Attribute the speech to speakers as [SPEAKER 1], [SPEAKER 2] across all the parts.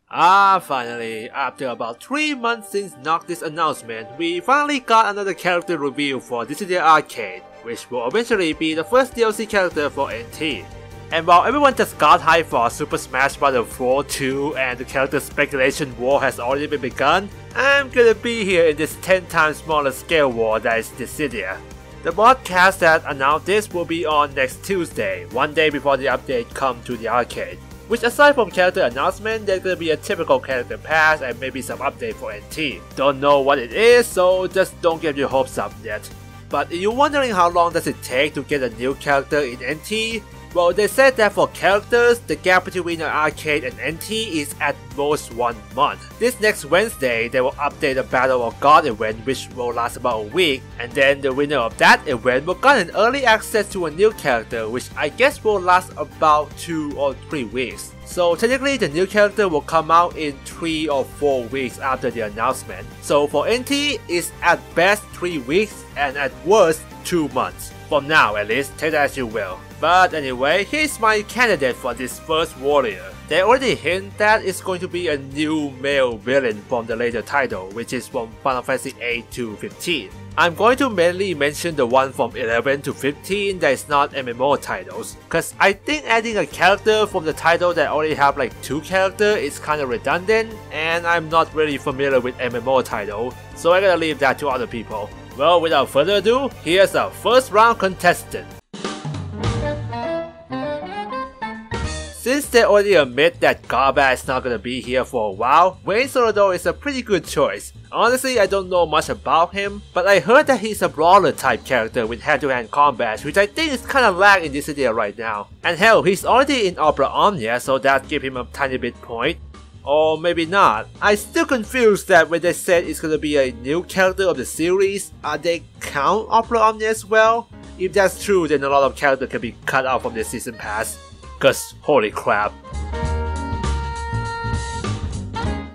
[SPEAKER 1] Finally, after about 3 months since Noctis announcement, we finally got another character reveal for Dissidia Arcade, which will eventually be the first DLC character for NT. And while everyone just got hyped for Super Smash Bros. 4 2 and the character speculation war has already been begun, I'm gonna be here in this 10 times smaller scale war that is Dissidia. The broadcast that announced this will be on next Tuesday, one day before the update comes to the arcade. Which aside from character announcement, there's gonna be a typical character pass and maybe some update for NT. Don't know what it is, so just don't get your hopes up yet. But if you're wondering how long does it take to get a new character in NT, well, they said that for characters, the gap between an arcade and NT is at most 1 month. This next Wednesday, they will update the Battle of God event, which will last about a week, and then the winner of that event will get an early access to a new character, which I guess will last about 2 or 3 weeks. So technically, the new character will come out in 3 or 4 weeks after the announcement. So for NT, it's at best 3 weeks and at worst 2 months. From now at least, take that as you will. But anyway, here's my candidate for this first warrior. They already hint that it's going to be a new male villain from the later title, which is from Final Fantasy 8 to 15. I'm going to mainly mention the one from 11 to 15 that is not MMO titles, cause I think adding a character from the title that already have like 2 characters is kinda redundant, and I'm not really familiar with MMO title, so I gotta leave that to other people. Well, without further ado, here's our first round contestant. Since they already admit that Garbat is not gonna be here for a while, Wayne Soledad is a pretty good choice. Honestly, I don't know much about him, but I heard that he's a brawler type character with hand-to-hand combat, which I think is kinda lag in this idea right now. And hell, he's already in Opera Omnia, so that gives him a tiny bit point. Or maybe not. I'm still confused that when they said it's gonna be a new character of the series, are they count Opera Omnia as well? If that's true, then a lot of characters can be cut out from the season pass. Cause holy crap.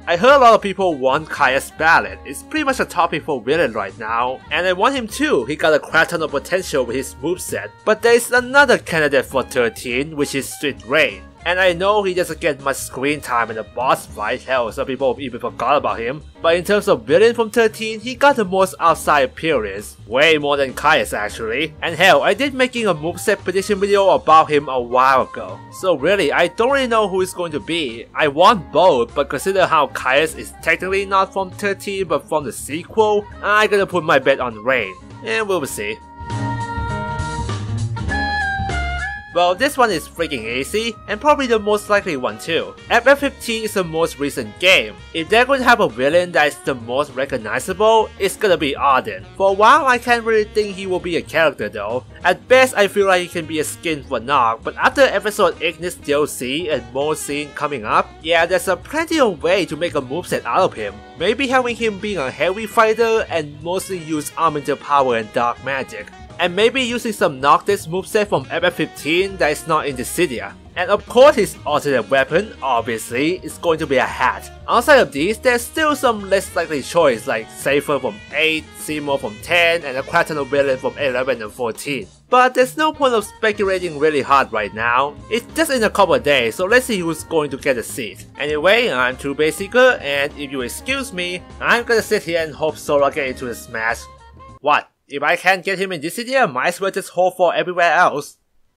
[SPEAKER 1] I heard a lot of people want Kaya's Ballad. It's pretty much a topic for villain right now, and I want him too. He got a crap ton of potential with his moveset. But there's another candidate for 13, which is Sweet Rain. And I know he doesn't get much screen time in the boss fight, hell, some people even forgot about him. But in terms of villain from 13, he got the most outside appearance, way more than Caius actually. And hell, I did making a moveset prediction video about him a while ago. So really, I don't really know who it's going to be. I want both, but consider how Caius is technically not from 13 but from the sequel, I'm gonna put my bet on Rain. And we'll see. Well, this one is freaking easy, and probably the most likely one too. FF15 is the most recent game. If they're going to have a villain that is the most recognizable, it's gonna be Arden. For a while, I can't really think he will be a character though. At best, I feel like he can be a skin for Nog, but after episode Ignis DLC and more scene coming up, yeah, there's a plenty of way to make a moveset out of him. Maybe having him being a heavy fighter and mostly use elemental power and dark magic. And maybe using some Noctis moveset from FF15 that is not in Dissidia. And of course his alternate weapon, obviously, is going to be a hat. Outside of these, there's still some less likely choice like Safer from 8, Seymour from 10, and a Quaterno villain from 11 and 14. But there's no point of speculating really hard right now. It's just in a couple of days, so let's see who's going to get a seat. Anyway, I'm True Base Seeker, and if you excuse me, I'm gonna sit here and hope Sora get into the smash. What? If I can't get him in Dissidia, might as well just hope for everywhere else.